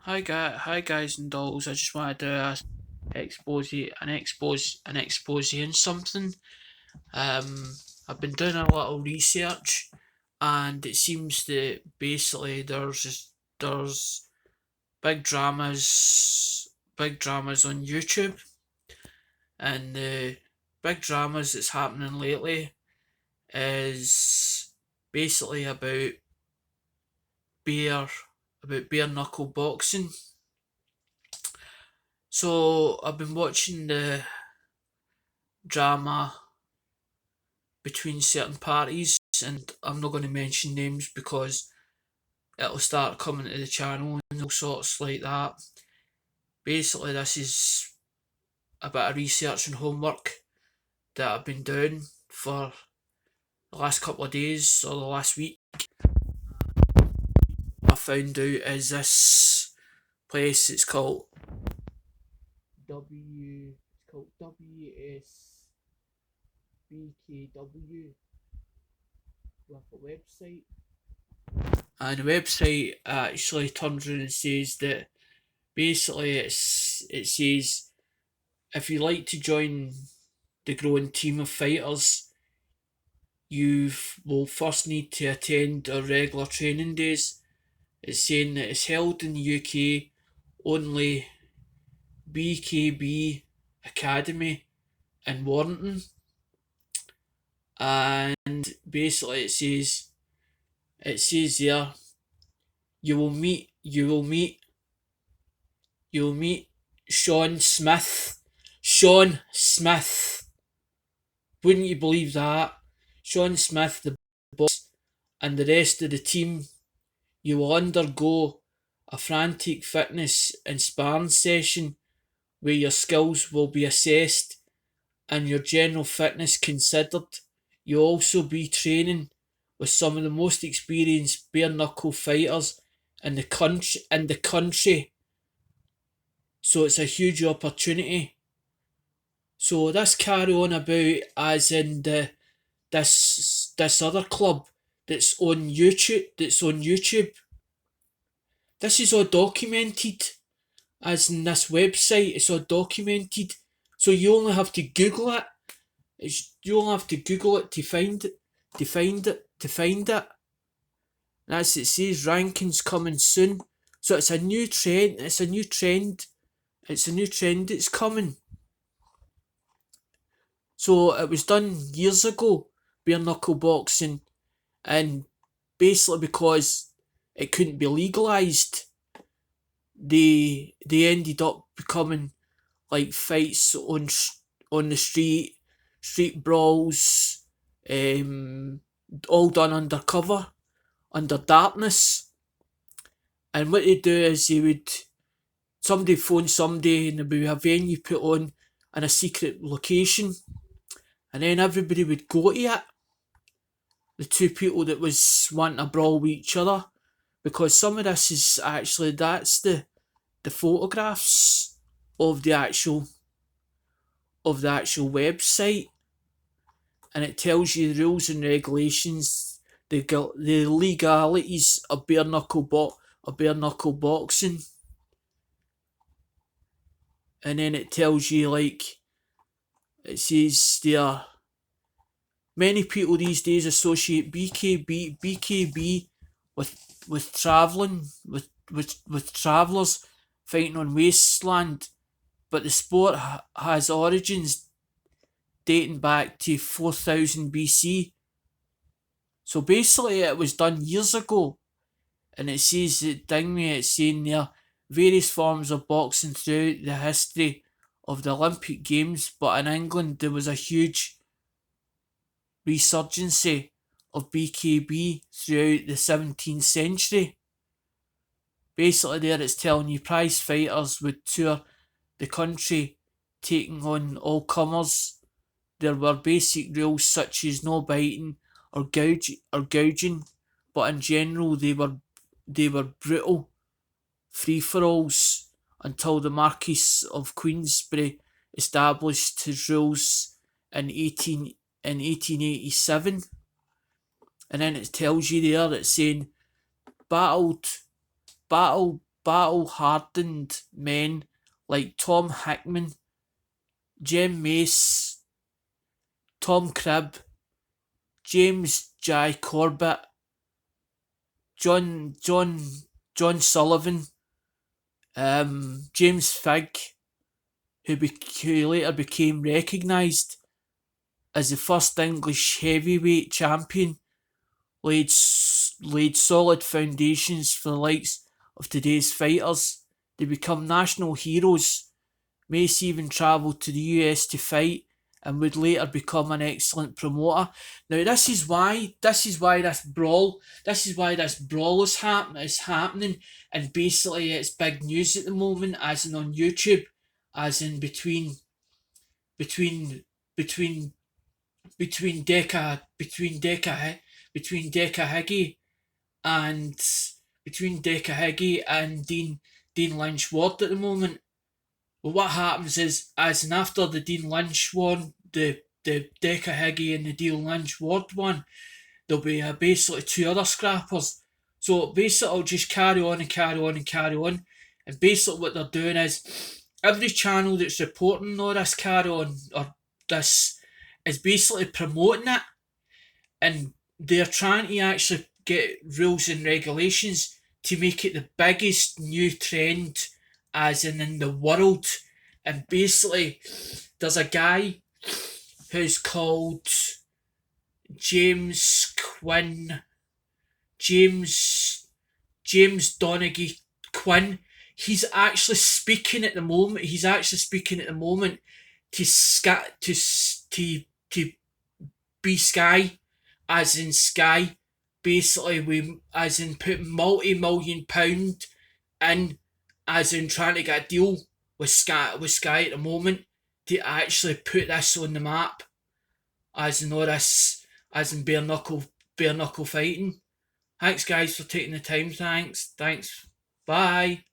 Hi guys and dolls. I just want to do an expose in something. I've been doing a little research, and it seems that basically there's big dramas on YouTube, and the big dramas that's happening lately is basically bare bare knuckle boxing. So I've been watching the drama between certain parties, and I'm not going to mention names because it'll start coming to the channel and all sorts like that. Basically, this is a bit of research and homework that I've been doing for the last couple of days or the last week. I found out is this place. It's called WSBKW with a website. And the website actually turns around and says that basically it says if you like to join the growing team of fighters, you will first need to attend our regular training days. It's saying that it's held in the UK only BKB Academy in Warrington, and basically it says there you will meet Sean Smith. Sean Smith. Wouldn't you believe that? Sean Smith, the boss, and the rest of the team. You will undergo a frantic fitness and sparring session where your skills will be assessed and your general fitness considered. You'll also be training with some of the most experienced bare knuckle fighters in the country. So it's a huge opportunity. So this carry on about as in this other club that's on YouTube. This is all documented, as in this website. It's all documented. So you only have to Google it. You only have to Google it to find it. That's it. Says rankings coming soon. So it's a new trend. It's a new trend that's coming. So it was done years ago, bare knuckle boxing, and basically because it couldn't be legalised, they ended up becoming like fights on the street brawls, all done undercover, under darkness. And what they do is somebody phone somebody and there would be a venue put on in a secret location, and then everybody would go to it. The two people that was wanting to brawl with each other, because some of this is actually that's the photographs of the actual website, and it tells you the rules and regulations, the legalities of bare knuckle boxing, and then it tells you, like, it says there, many people these days associate BKB with travelling with travellers fighting on wasteland, but the sport has origins dating back to 4000 BC. So basically, it was done years ago, and it says that it's saying there various forms of boxing throughout the history of the Olympic Games, but in England there was a huge resurgence of BKB throughout the 17th century. Basically, there it's telling you prize fighters would tour the country taking on all comers. There were basic rules such as no biting or gouging, but in general they were brutal free for alls until the Marquis of Queensberry established his rules in 1887. And then it tells you there it's saying battle battle-hardened men like Tom Hickman, Jem Mace, Tom Cribb, James J. Corbett, John John John Sullivan, James Figg, who later became recognised as the first English heavyweight champion, laid solid foundations for the likes of today's fighters. They become national heroes. Mace even travelled to the US to fight and would later become an excellent promoter. Now this is why this brawl is happening, and basically it's big news at the moment, as in on YouTube, as in between between between Deca Higgy and Dean Lynch Ward at the moment. Well, what happens is, as in after the Dean Lynch one, the Deca Higgy and the Dean Lynch Ward one, there'll be basically two other scrappers. So basically, I'll just carry on and carry on and carry on. And basically, what they're doing is every channel that's reporting all this carry on or this is basically promoting it, and they're trying to actually get rules and regulations to make it the biggest new trend as in the world. And basically there's a guy who's called James Donaghy Quinn. He's actually speaking at the moment to be Sky, as in Sky, basically as in put multi-million pound in, as in trying to get a deal with Sky at the moment to actually put this on the map, as in all this, as in bare knuckle fighting. Thanks guys for taking the time. Thanks. Bye.